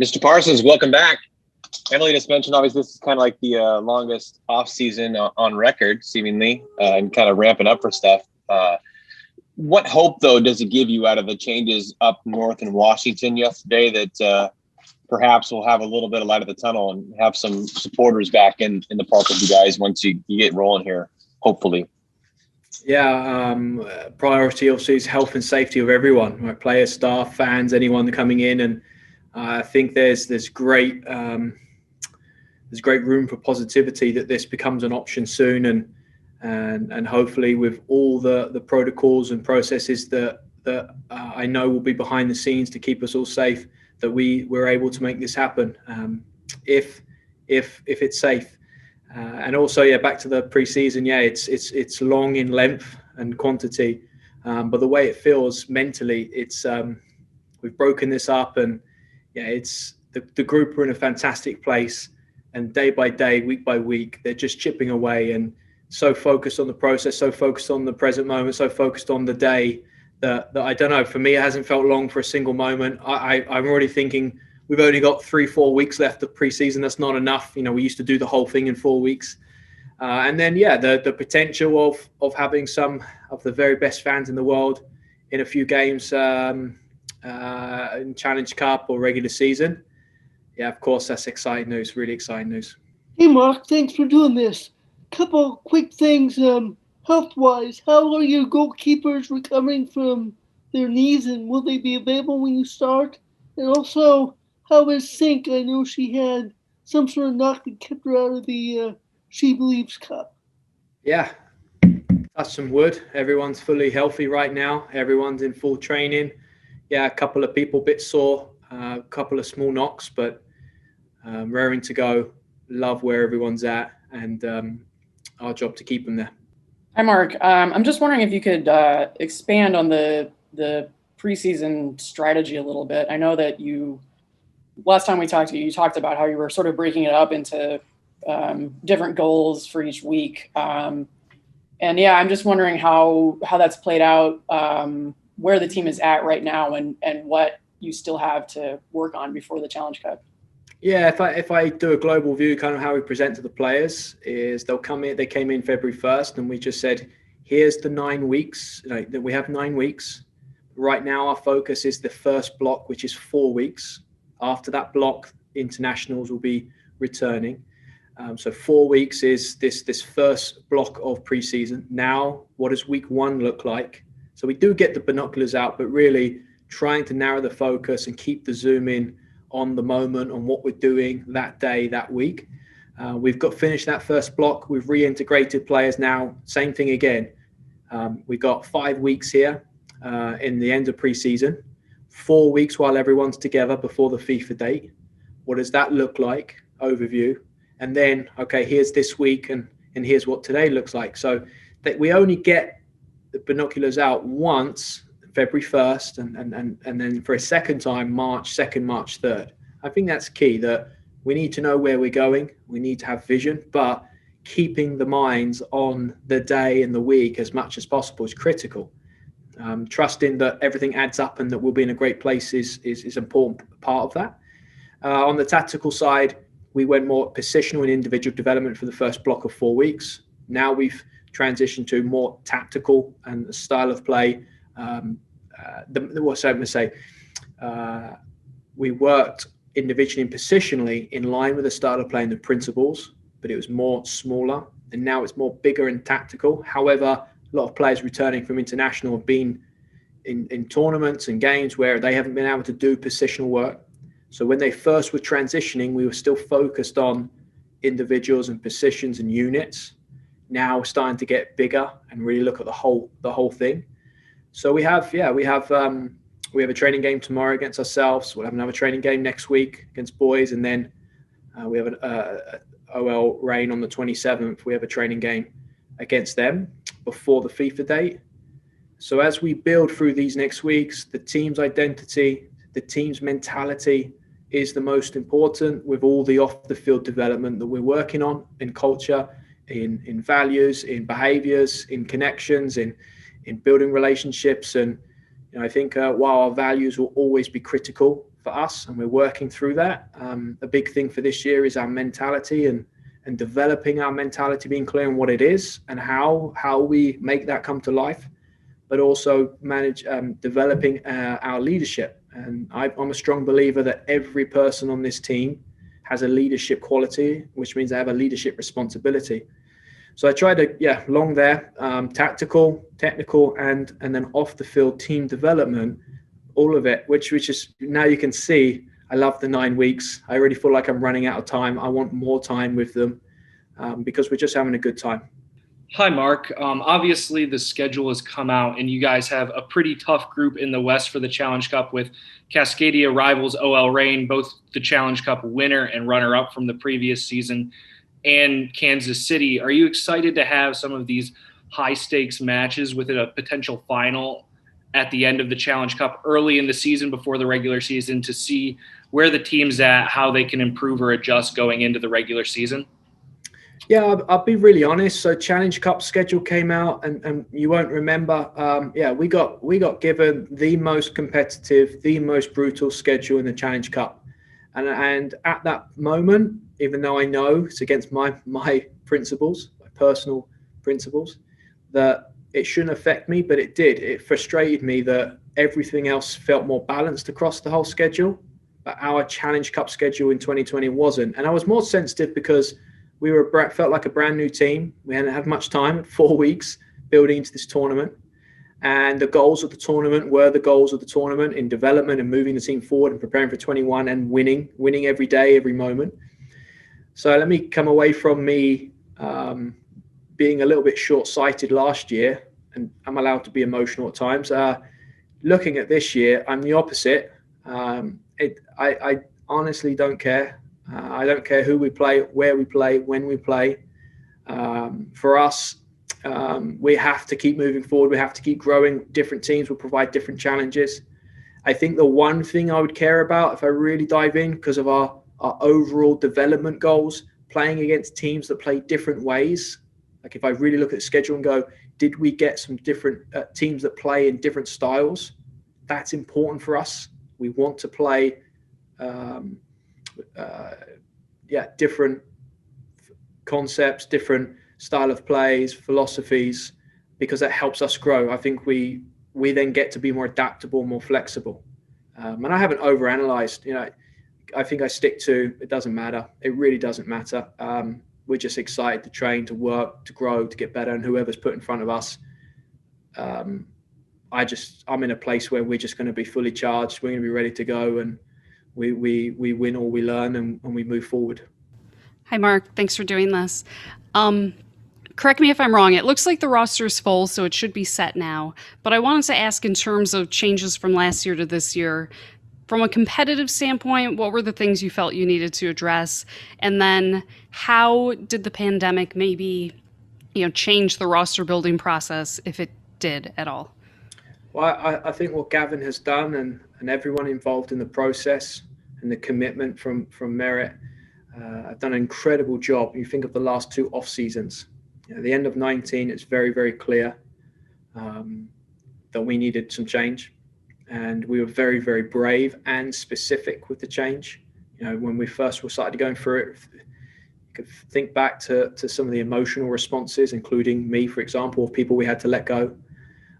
Mr. Parsons, welcome back. Emily just mentioned, obviously, this is kind of like the longest off season on record, seemingly, and kind of ramping up for stuff. What hope, though, does it give you out of the changes up north in Washington yesterday that perhaps we'll have a little bit of light at the tunnel and have some supporters back in the park with you guys once you get rolling here, hopefully? Yeah, priority obviously is health and safety of everyone, right? Players, staff, fans, anyone coming in, and I think there's great room for positivity that this becomes an option soon, and hopefully with all the protocols and processes that I know will be behind the scenes to keep us all safe, that we're able to make this happen if it's safe. And also, back to the preseason. It's long in length and quantity, but the way it feels mentally, it's we've broken this up, and it's the group are in a fantastic place, and day by day, week by week, they're just chipping away and so focused on the process, so focused on the present moment, so focused on the day that I don't know. For me, it hasn't felt long for a single moment. I'm already thinking, we've only got 3-4 weeks left of preseason. That's not enough. We used to do the whole thing in 4 weeks. And then, the potential of having some of the very best fans in the world in a few games in Challenge Cup or regular season. Yeah, of course, that's exciting news, really exciting news. Hey, Mark, thanks for doing this. Couple quick things, health-wise. How are your goalkeepers recovering from their knees, and will they be available when you start? And also, how is Sink? I know she had some sort of knock that kept her out of the She Believes Cup. Yeah, touch some wood. Everyone's fully healthy right now. Everyone's in full training. Yeah, a couple of people a bit sore, a couple of small knocks, but raring to go. Love where everyone's at, and our job to keep them there. Hi, Mark. I'm just wondering if you could expand on the preseason strategy a little bit. I know that last time we talked to you, you talked about how you were sort of breaking it up into different goals for each week. And I'm just wondering how that's played out, where the team is at right now, and what you still have to work on before the Challenge Cup. Yeah, if I do a global view, kind of how we present to the players is they'll come in. They came in February 1st, and we just said, here's the 9 weeks. That we have 9 weeks. Right now, our focus is the first block, which is 4 weeks. After that block, internationals will be returning. So 4 weeks is this first block of preseason. Now, what does week 1 look like? So we do get the binoculars out, but really trying to narrow the focus and keep the zoom in on the moment, on what we're doing that day, that week. We've got finished that first block. We've reintegrated players now. Same thing again. We've got 5 weeks here in the end of preseason, 4 weeks while everyone's together before the FIFA date. What does that look like? Overview. And then, okay, here's this week, and here's what today looks like. So that we only get the binoculars out once, February 1st, and then for a second time, March 2nd, March 3rd. I think that's key, that we need to know where we're going. We need to have vision, but keeping the minds on the day and the week as much as possible is critical. Trusting that everything adds up and that we'll be in a great place is an important part of that. On the tactical side, we went more positional and individual development for the first block of 4 weeks. Now we've transitioned to more tactical and style of play. We worked individually and positionally in line with the style of play and the principles, but it was more smaller, and now it's more bigger and tactical. However, a lot of players returning from international have been in tournaments and games where they haven't been able to do positional work. So when they first were transitioning, we were still focused on individuals and positions and units. Now we're starting to get bigger and really look at the whole thing. So we have a training game tomorrow against ourselves. We'll have another training game next week against boys, and then we have an OL Reign on the 27th. We have a training game against them before the FIFA date. So as we build through these next weeks, the team's identity, the team's mentality is the most important, with all the off-the-field development that we're working on in culture, in values, in behaviors, in connections, in building relationships. And I think while our values will always be critical, for us, and we're working through that. A big thing for this year is our mentality and developing our mentality, being clear on what it is and how we make that come to life, but also developing our leadership. And I'm a strong believer that every person on this team has a leadership quality, which means they have a leadership responsibility. So I try to, along there, tactical, technical, and then off the field team development, all of it, which is, now you can see, I love the 9 weeks. I already feel like I'm running out of time. I want more time with them because we're just having a good time. Hi, Mark. Obviously, the schedule has come out, and you guys have a pretty tough group in the West for the Challenge Cup with Cascadia rivals OL Reign, both the Challenge Cup winner and runner-up from the previous season, and Kansas City. Are you excited to have some of these high-stakes matches with a potential final at the end of the Challenge Cup early in the season before the regular season to see where the team's at, how they can improve or adjust going into the regular season? Yeah, I'll be really honest. So Challenge Cup schedule came out, and you won't remember. We got given the most competitive, the most brutal schedule in the Challenge Cup, and at that moment, even though I know it's against my principles, my personal principles, that it shouldn't affect me, but it did. It frustrated me that everything else felt more balanced across the whole schedule, but our Challenge Cup schedule in 2020 wasn't. And I was more sensitive because we felt like a brand new team. We hadn't had much time, 4 weeks, building into this tournament. And the goals of the tournament were the goals of the tournament in development and moving the team forward and preparing for 21 and winning every day, every moment. So let me come away from me being a little bit short-sighted last year, and I'm allowed to be emotional at times. Looking at this year, I'm the opposite. I honestly don't care. I don't care who we play, where we play, when we play. For us, we have to keep moving forward. We have to keep growing. Different teams will provide different challenges. I think the one thing I would care about if I really dive in, because of our overall development goals, playing against teams that play different ways. Like if I really look at the schedule and go, did we get some different teams that play in different styles? That's important for us. We want to play different concepts, different style of plays, philosophies, because that helps us grow. I think we then get to be more adaptable, more flexible. And I haven't overanalyzed. I think I stick to it. Doesn't matter. It really doesn't matter. We're just excited to train, to work, to grow, to get better. And whoever's put in front of us, I'm in a place where we're just going to be fully charged. We're going to be ready to go, and we win or we learn, and we move forward. Hi, Mark. Thanks for doing this. Correct me if I'm wrong. It looks like the roster is full, so it should be set now. But I wanted to ask, in terms of changes from last year to this year, from a competitive standpoint, what were the things you felt you needed to address? And then how did the pandemic maybe, change the roster building process, if it did at all? Well, I think what Gavin has done and everyone involved in the process and the commitment from Merit have done an incredible job. You think of the last 2 off seasons. At the end of 19, it's very, very clear that we needed some change. And we were very, very brave and specific with the change. When we first were started going through it, you could think back to some of the emotional responses, including me, for example, of people we had to let go,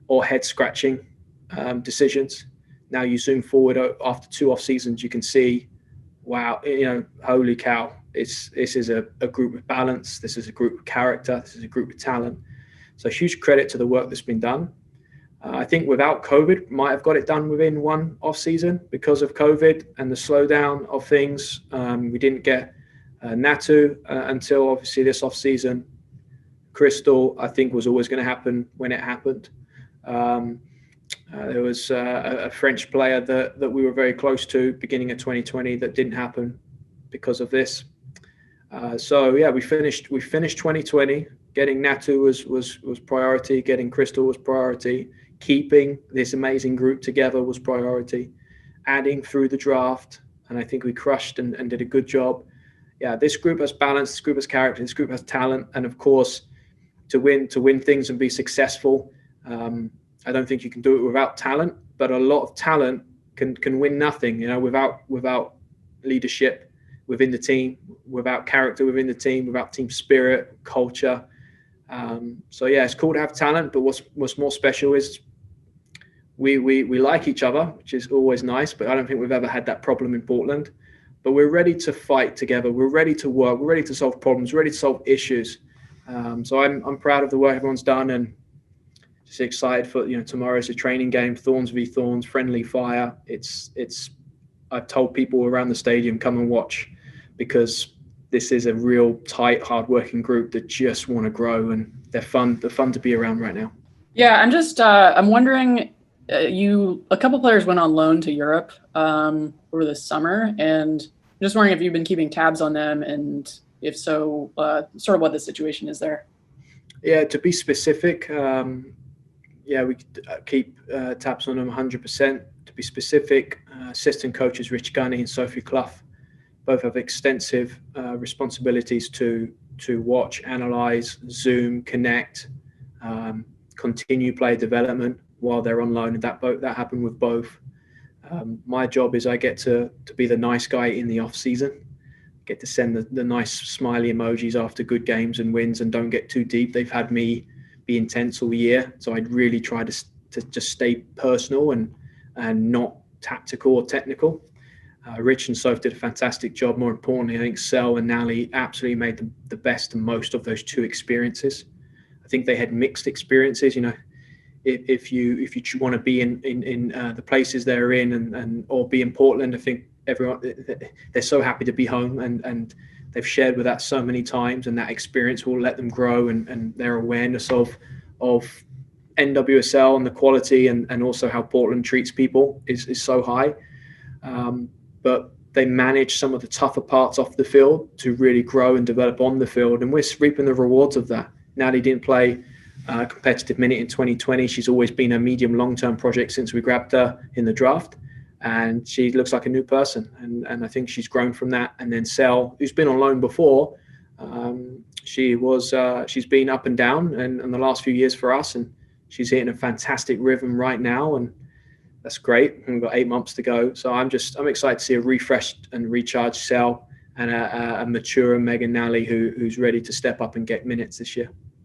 or head-scratching decisions. Now you zoom forward after 2 off seasons, you can see, wow, holy cow, this is a group with balance. This is a group of character. This is a group of talent. So huge credit to the work that's been done. I think without COVID, might have got it done within 1 off season. Because of COVID and the slowdown of things, we didn't get Natu until obviously this off season. Crystal, I think, was always going to happen when it happened. There was a French player that we were very close to beginning of 2020 that didn't happen because of this. We finished 2020. Getting Natu was priority. Getting Crystal was priority. Keeping this amazing group together was priority. Adding through the draft, and I think we crushed and did a good job. Yeah, this group has balance. This group has character. This group has talent, and of course, to win things and be successful. I don't think you can do it without talent, but a lot of talent can win nothing, without leadership within the team, without character within the team, without team spirit, culture. So yeah, it's cool to have talent, but what's more special is we like each other, which is always nice, but I don't think we've ever had that problem in Portland. But we're ready to fight together. We're ready to work. We're ready to solve problems. We're ready to solve issues. So I'm proud of the work everyone's done, and just excited for tomorrow's a training game. Thorns v Thorns, friendly fire. It's I've told people around the stadium, come and watch, because this is a real tight, hard-working group that just want to grow, and they're fun. They're fun to be around right now. Yeah, I'm just I'm wondering. A couple players went on loan to Europe over the summer, and I'm just wondering if you've been keeping tabs on them, and if so, sort of what the situation is there. Yeah, to be specific, we keep tabs on them 100%. To be specific, assistant coaches Rich Gunny and Sophie Clough both have extensive responsibilities to watch, analyze, Zoom, connect, continue player development while they're on loan, and that happened with both. My job is I get to be the nice guy in the off season, get to send the nice smiley emojis after good games and wins, and don't get too deep. They've had me be intense all year, so I'd really try to just stay personal and not tactical or technical. Rich and Soph did a fantastic job. More importantly, I think Sel and Nally absolutely made the best and most of those two experiences. I think they had mixed experiences, If you want to be in the places they're in or be in Portland, I think everyone, they're so happy to be home, and they've shared with that so many times, and that experience will let them grow, and their awareness of NWSL and the quality and also how Portland treats people is so high. But they manage some of the tougher parts off the field to really grow and develop on the field, and we're reaping the rewards of that. Natalie didn't play competitive minute in 2020. She's always been a medium long-term project since we grabbed her in the draft, and she looks like a new person, and I think she's grown from that. And then Sel, who's been on loan before, she's been up and down in the last few years for us, and she's hitting a fantastic rhythm right now, and that's great. We've got 8 months to go, so I'm excited to see a refreshed and recharged Sel and a mature Megan Nally who's ready to step up and get minutes this year.